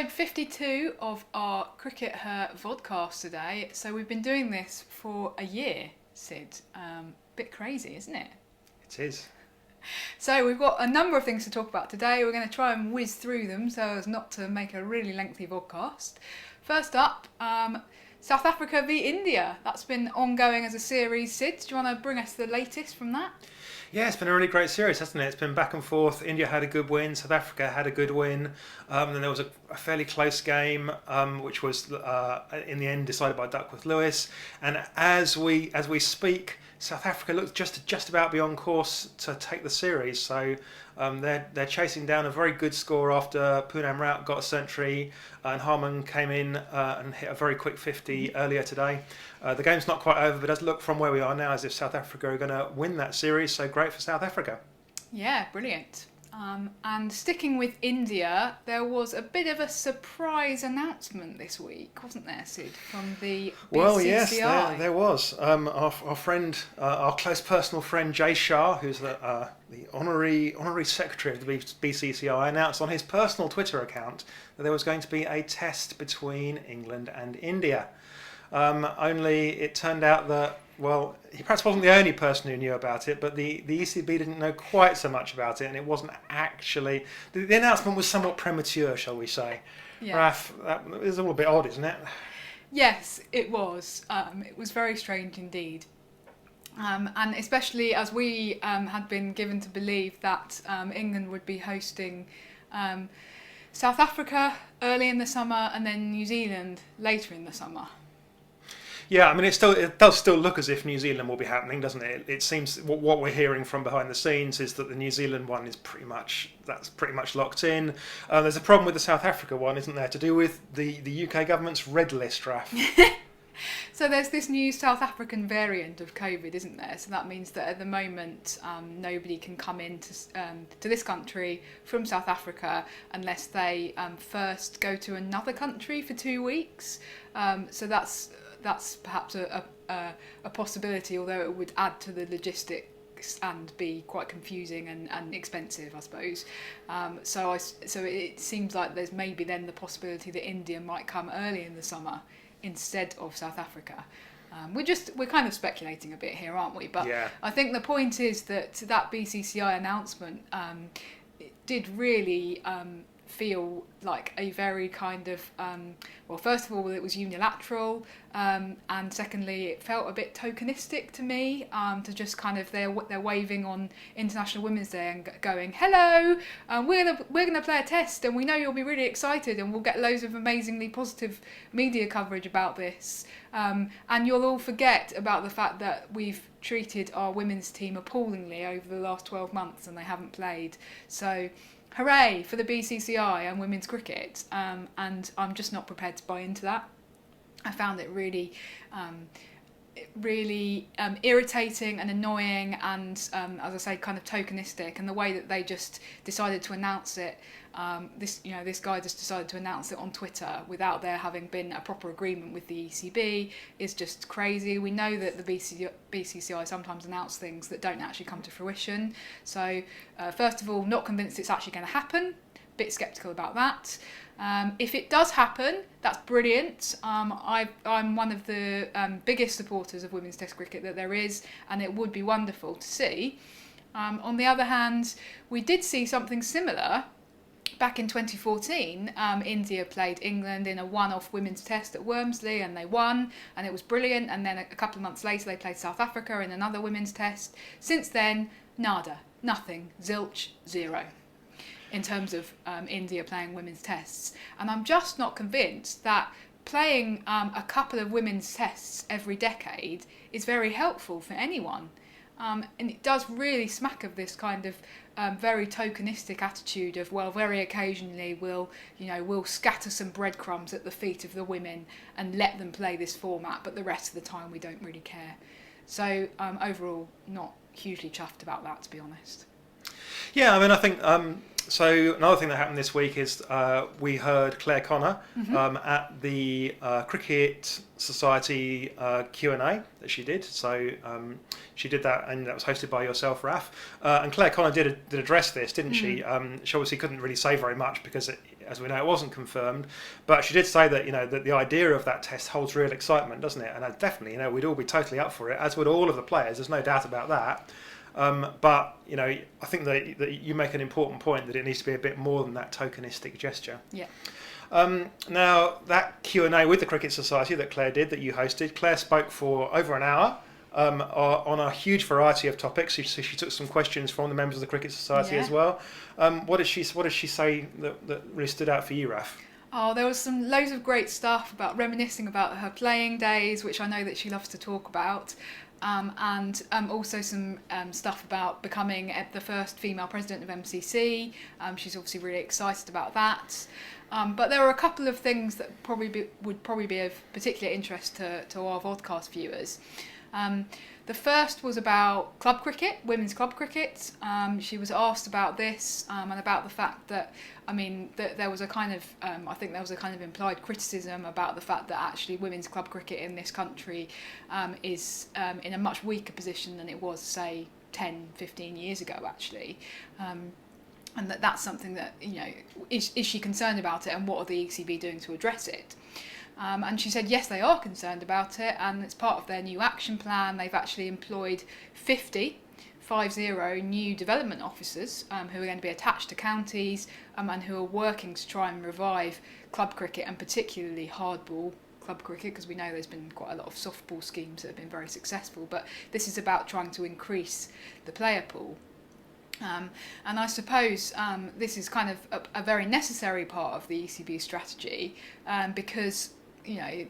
episode 52 of our CRICKETher Vodcast today. So we've been doing this for a year, Sid. Bit crazy, isn't it? It is. So we've got a number of things to talk about today. We're going to try and whiz through them so as not to make a really lengthy vodcast. First up, South Africa v India. That's been ongoing as a series. Sid, do you want to bring us the latest from that? Yeah, it's been a really great series, hasn't it? It's been back and forth. India had a good win, South Africa had a good win. Then there was a fairly close game, which was in the end decided by Duckworth Lewis. And as we speak, South Africa looks just about beyond course to take the series. So they're chasing down a very good score after Poonam Raut got a century and Harman came in and hit a very quick 50 earlier today. The game's not quite over, but it does look from where we are now as if South Africa are going to win that series. So great for South Africa. Yeah, brilliant. And sticking with India, there was a bit of a surprise announcement this week, wasn't there, Sid, from the BCCI? Well, yes, there was. Our friend, our close personal friend Jay Shah, who's the honorary secretary of the BCCI, announced on his personal Twitter account that there was going to be a test between England and India. Only it turned out that, well, he perhaps wasn't the only person who knew about it, but the ECB didn't know quite so much about it, and it wasn't actually... The announcement was somewhat premature, shall we say. Yeah. Raf, that is all a bit odd, isn't it? Yes, it was. It was very strange indeed. And especially as we had been given to believe that England would be hosting South Africa early in the summer and then New Zealand later in the summer. Yeah, I mean, it does still look as if New Zealand will be happening, doesn't it? It seems what we're hearing from behind the scenes is that the New Zealand one is pretty much locked in. There's a problem with the South Africa one, isn't there, to do with the UK government's red list, Raf? So there's this new South African variant of COVID, isn't there? So that means that at the moment nobody can come into to this country from South Africa unless they first go to another country for 2 weeks. So that's perhaps a possibility, although it would add to the logistics and be quite confusing and expensive, I suppose. So it seems like there's maybe then the possibility that India might come early in the summer instead of South Africa. We're kind of speculating a bit here, aren't we? But yeah. I think the point is that BCCI announcement it did really feel like a very kind of well, first of all, it was unilateral, and secondly, it felt a bit tokenistic to me, to just kind of they're waving on International Women's Day and going, hello, we're gonna play a test and we know you'll be really excited and we'll get loads of amazingly positive media coverage about this, and you'll all forget about the fact that we've treated our women's team appallingly over the last 12 months and they haven't played. So hooray for the BCCI and women's cricket, and I'm just not prepared to buy into that. I found it really irritating and annoying and, as I say, kind of tokenistic, and the way that they just decided to announce it, this guy just decided to announce it on Twitter without there having been a proper agreement with the ECB is just crazy. We know that the BCCI sometimes announce things that don't actually come to fruition. So, first of all, not convinced it's actually going to happen. Bit sceptical about that. If it does happen, that's brilliant. I'm one of the biggest supporters of women's Test cricket that there is, and it would be wonderful to see. On the other hand, we did see something similar back in 2014. India played England in a one-off women's test at Wormsley and they won, and it was brilliant. And then a couple of months later they played South Africa in another women's test. Since then, nada, nothing, zilch, zero in terms of India playing women's tests. And I'm just not convinced that playing a couple of women's tests every decade is very helpful for anyone. And it does really smack of this kind of very tokenistic attitude of, well, very occasionally we'll scatter some breadcrumbs at the feet of the women and let them play this format, but the rest of the time we don't really care. So overall, not hugely chuffed about that, to be honest. Yeah, I mean, I think... So another thing that happened this week is we heard Clare Connor at the Cricket Society Q&A that she did. So she did that, and that was hosted by yourself, Raf. And Clare Connor did address this, didn't she? She obviously couldn't really say very much because as we know, it wasn't confirmed. But she did say that, that the idea of that test holds real excitement, doesn't it? And definitely, we'd all be totally up for it, as would all of the players. There's no doubt about that. But I think that you make an important point that it needs to be a bit more than that tokenistic gesture. Yeah. Now, that Q&A with the Cricket Society that Clare did, that you hosted, Clare spoke for over an hour on a huge variety of topics. So she took some questions from the members of the Cricket Society as well. What did she say that really stood out for you, Raf? Oh, there was some loads of great stuff about reminiscing about her playing days, which I know that she loves to talk about. And also some stuff about becoming the first female president of MCC. She's obviously really excited about that. But there are a couple of things that would probably be of particular interest to our Vodcast viewers. The first was about club cricket, women's club cricket. She was asked about this and about the fact that, that there was a kind of, I think there was a kind of implied criticism about the fact that actually women's club cricket in this country is in a much weaker position than it was, say, 10, 15 years ago, actually. And that's something that, is she concerned about it, and what are the ECB doing to address it? And she said, yes, they are concerned about it, and it's part of their new action plan. They've actually employed 50 new development officers who are going to be attached to counties and who are working to try and revive club cricket, and particularly hardball club cricket, because we know there's been quite a lot of softball schemes that have been very successful, but this is about trying to increase the player pool. And I suppose this is kind of a very necessary part of the ECB strategy because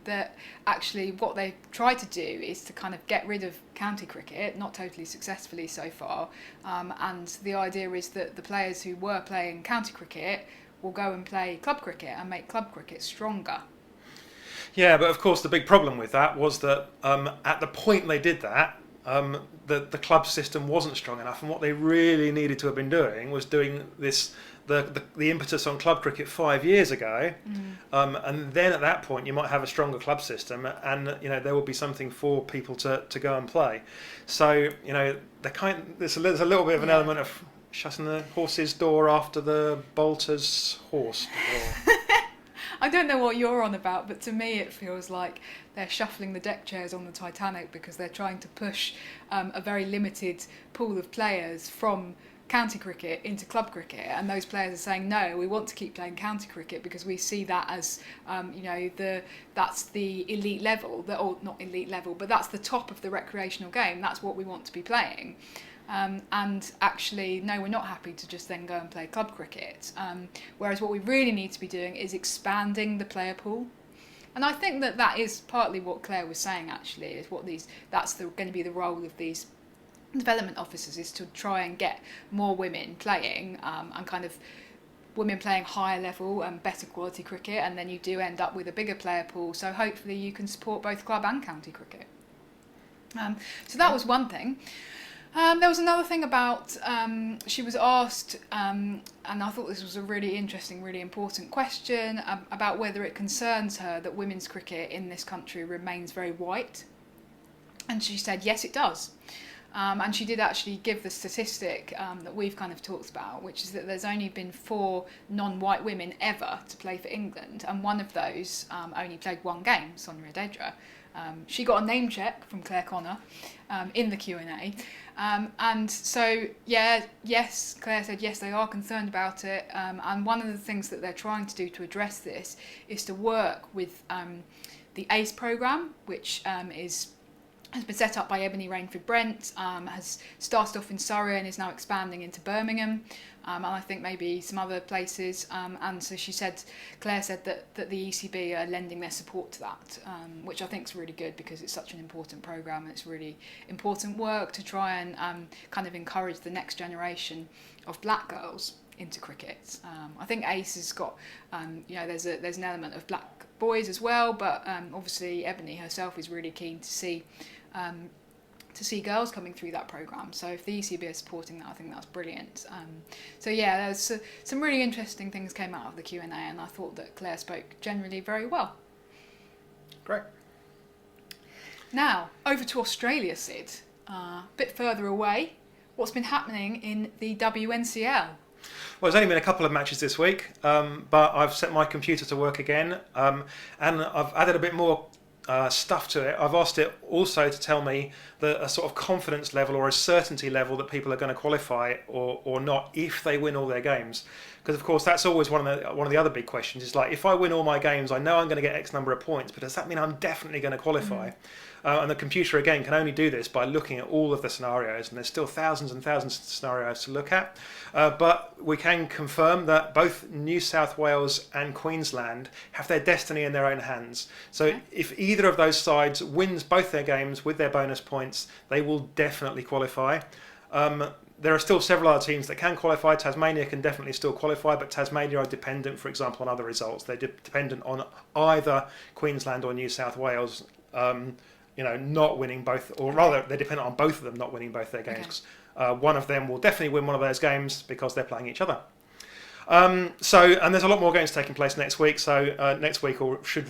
that actually what they've tried to do is to kind of get rid of county cricket, not totally successfully so far, and the idea is that the players who were playing county cricket will go and play club cricket and make club cricket stronger. Yeah, but of course the big problem with that was that at the point they did that, the club system wasn't strong enough, and what they really needed to have been doing was doing this the impetus on club cricket 5 years ago, and then at that point you might have a stronger club system, and there will be something for people to go and play. So there's a little bit of an element of shutting the horse's door after the bolter's horse door. I don't know what you're on about, but to me it feels like they're shuffling the deck chairs on the Titanic because they're trying to push a very limited pool of players from county cricket into club cricket, and those players are saying no, we want to keep playing county cricket because we see that as that's the elite level, or not elite level, but that's the top of the recreational game. That's what we want to be playing. And actually, no, we're not happy to just then go and play club cricket. Whereas what we really need to be doing is expanding the player pool. And I think that is partly what Clare was saying, actually, is that's going to be the role of these development officers, is to try and get more women playing and kind of women playing higher level and better quality cricket, and then you do end up with a bigger player pool, so hopefully you can support both club and county cricket. So that was one thing. There was another thing about, she was asked, and I thought this was a really interesting, really important question, about whether it concerns her that women's cricket in this country remains very white. And she said, yes, it does. And she did actually give the statistic that we've kind of talked about, which is that there's only been 4 non-white women ever to play for England, and one of those only played one game, Sonia Adedra. She got a name check from Clare Connor in the Q&A. And so, yes, Clare said, yes, they are concerned about it. And one of the things that they're trying to do to address this is to work with the ACE programme, which has been set up by Ebony Rainford Brent, has started off in Surrey and is now expanding into Birmingham, and I think maybe some other places. And so Clare said that the ECB are lending their support to that, which I think is really good because it's such an important programme. It's really important work to try and kind of encourage the next generation of black girls into cricket. I think ACE has got, there's an element of black boys as well, but obviously Ebony herself is really keen to see girls coming through that programme. So if the ECB are supporting that, I think that's brilliant. There's some really interesting things came out of the Q&A, and I thought that Clare spoke generally very well. Great. Now, over to Australia, Sid. A bit further away, what's been happening in the WNCL? Well, there's only been a couple of matches this week, but I've set my computer to work again, and I've added a bit more stuff to it. I've asked it also to tell me a sort of confidence level or a certainty level that people are going to qualify or not if they win all their games. Because of course that's always one of the other big questions. Is like, if I win all my games, I know I'm going to get X number of points, but does that mean I'm definitely going to qualify? And the computer again can only do this by looking at all of the scenarios, and there's still thousands and thousands of scenarios to look at. But we can confirm that both New South Wales and Queensland have their destiny in their own hands. So if either of those sides wins both their games with their bonus points, they will definitely qualify. There are still several other teams that can qualify. Tasmania can definitely still qualify, but Tasmania are dependent, for example, on other results. They're dependent on either Queensland or New South Wales not winning both, or rather they're dependent on both of them not winning both their games. One of them will definitely win one of those games because they're playing each other. And there's a lot more games taking place next week, so next week should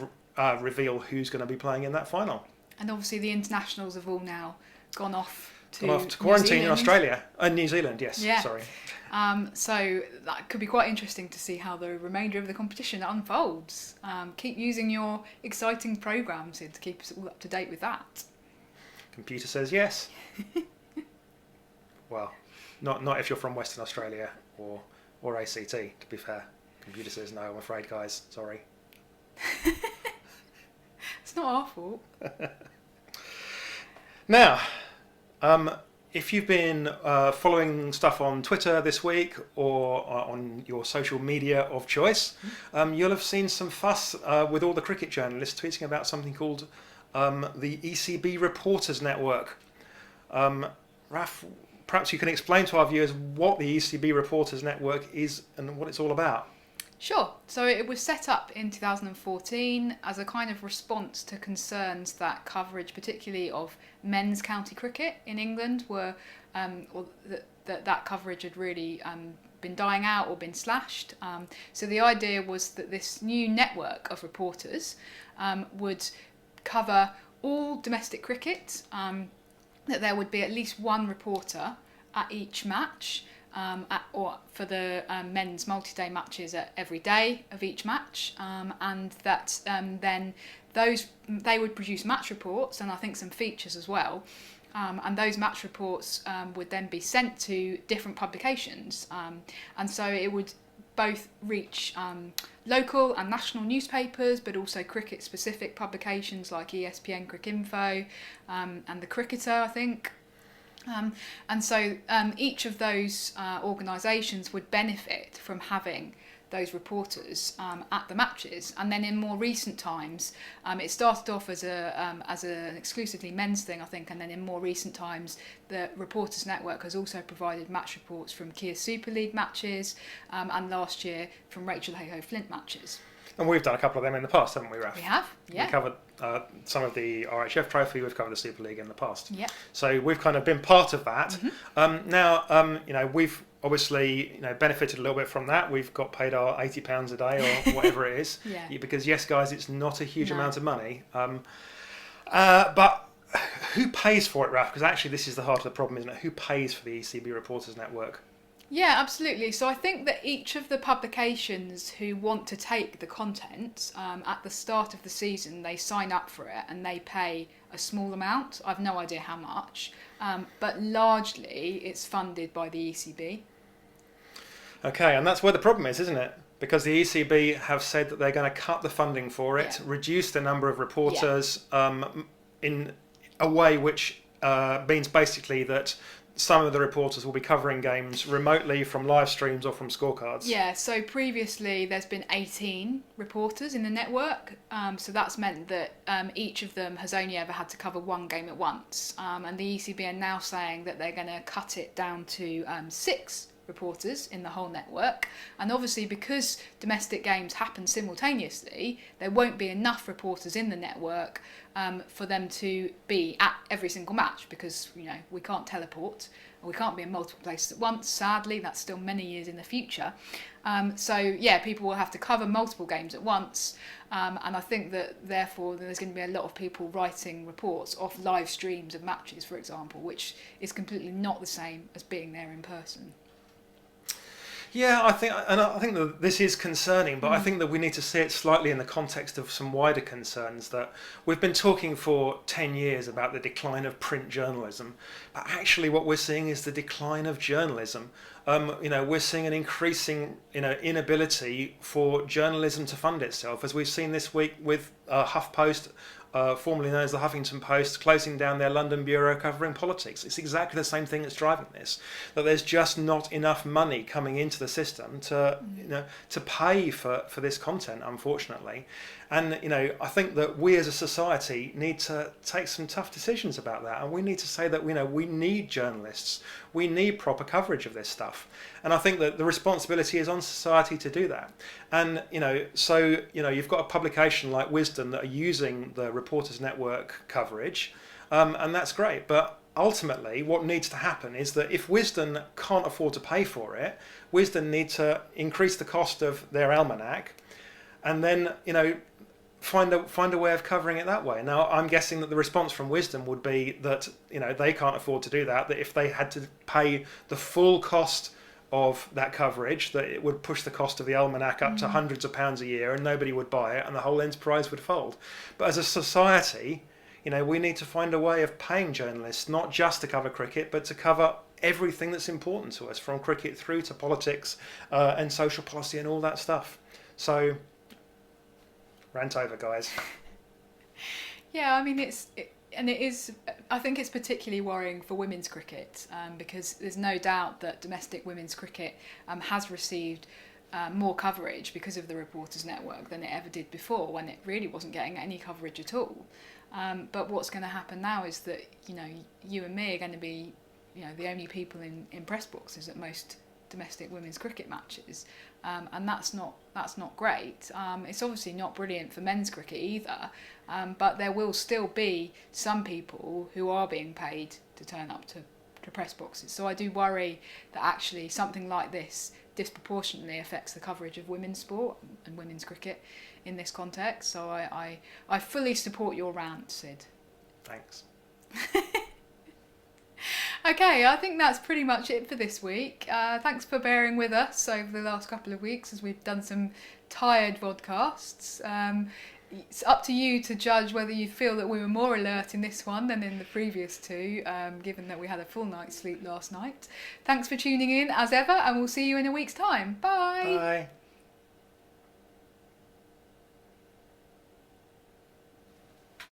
reveal who's going to be playing in that final. And obviously the internationals have all now gone off to quarantine in Australia. New Zealand, yes, yeah. Sorry. So that could be quite interesting to see how the remainder of the competition unfolds. Keep using your exciting programmes to keep us all up to date with that. Computer says yes. Well, not if you're from Western Australia or ACT, to be fair. Computer says no, I'm afraid, guys. Sorry. It's not our fault. Now, if you've been following stuff on Twitter this week or on your social media of choice, you'll have seen some fuss with all the cricket journalists tweeting about something called the ECB Reporters Network. Raf, perhaps you can explain to our viewers what the ECB Reporters Network is and what it's all about. Sure. So it was set up in 2014 as a kind of response to concerns that coverage, particularly of men's county cricket in England, were that coverage had really been dying out or been slashed. So the idea was that this new network of reporters would cover all domestic cricket, that there would be at least one reporter at each match. Or for the men's multi-day matches at every day of each match, and that then they would produce match reports and I think some features as well, and those match reports would then be sent to different publications, and so it would both reach local and national newspapers, but also cricket-specific publications like ESPN CRICKETher and the CRICKETher, I think. And so each of those organisations would benefit from having those reporters at the matches. And then in more recent times, it started off as an exclusively men's thing, I think, and then in more recent times, the Reporters Network has also provided match reports from Kia Super League matches, and last year from Rachel Hayhoe Flint matches. And we've done a couple of them in the past, haven't we, Raf? We have, yeah. We covered some of the RHF Trophy, we've covered the Super League in the past. Yeah. So we've kind of been part of that. Mm-hmm. Now, we've obviously benefited a little bit from that. We've got paid our £80 a day or whatever it is. Yeah. Because, yes, guys, it's not a huge amount of money. But who pays for it, Raf? Because actually this is the heart of the problem, isn't it? Who pays for the ECB Reporters Network? Yeah, absolutely. So I think that each of the publications who want to take the content at the start of the season, they sign up for it and they pay a small amount. I've no idea how much, but largely it's funded by the ECB. Okay, and that's where the problem is, isn't it? Because the ECB have said that they're going to cut the funding for it, reduce the number of reporters in a way which means basically that some of the reporters will be covering games remotely from live streams or from scorecards. Yeah, so previously there's been 18 reporters in the network, so that's meant that each of them has only ever had to cover one game at once, and the ECB are now saying that they're going to cut it down to 6 reporters in the whole network, and obviously because domestic games happen simultaneously, there won't be enough reporters in the network for them to be at every single match, because we can't teleport, we can't be in multiple places at once. Sadly, that's still many years in the future. So people will have to cover multiple games at once, and I think that therefore there's going to be a lot of people writing reports off live streams of matches, for example, which is completely not the same as being there in person. Yeah, I think that this is concerning, but I think that we need to see it slightly in the context of some wider concerns. That we've been talking for 10 years about the decline of print journalism, but actually what we're seeing is the decline of journalism. We're seeing an increasing, inability for journalism to fund itself, as we've seen this week with HuffPost, formerly known as the Huffington Post, closing down their London bureau covering politics. It's exactly the same thing that's driving this. That there's just not enough money coming into the system to pay for this content, unfortunately. And I think that we as a society need to take some tough decisions about that, and we need to say that we need journalists, we need proper coverage of this stuff, and I think that the responsibility is on society to do that. And you've got a publication like Wisdom that are using the Reporters Network coverage, and that's great. But ultimately, what needs to happen is that if Wisdom can't afford to pay for it, Wisdom need to increase the cost of their almanac, and then find a way of covering it that way. Now, I'm guessing that the response from Wisdom would be that they can't afford to do that. That if they had to pay the full cost of that coverage, that it would push the cost of the almanac up to hundreds of pounds a year, and nobody would buy it, and the whole enterprise would fold. But as a society, we need to find a way of paying journalists not just to cover cricket, but to cover everything that's important to us, from cricket through to politics and social policy and all that stuff. So, rant over, guys. Yeah, I mean, I think it's particularly worrying for women's cricket, because there's no doubt that domestic women's cricket has received more coverage because of the Reporters Network than it ever did before, when it really wasn't getting any coverage at all. But what's going to happen now is that you and me are going to be the only people in press boxes at most domestic women's cricket matches, and that's not great. It's obviously not brilliant for men's cricket either, but there will still be some people who are being paid to turn up to press boxes. So I do worry that actually something like this disproportionately affects the coverage of women's sport and women's cricket in this context. So I fully support your rant, Sid. Thanks. Okay, I think that's pretty much it for this week. Thanks for bearing with us over the last couple of weeks as we've done some tired vodcasts. It's up to you to judge whether you feel that we were more alert in this one than in the previous two, given that we had a full night's sleep last night. Thanks for tuning in as ever, and we'll see you in a week's time. Bye! Bye!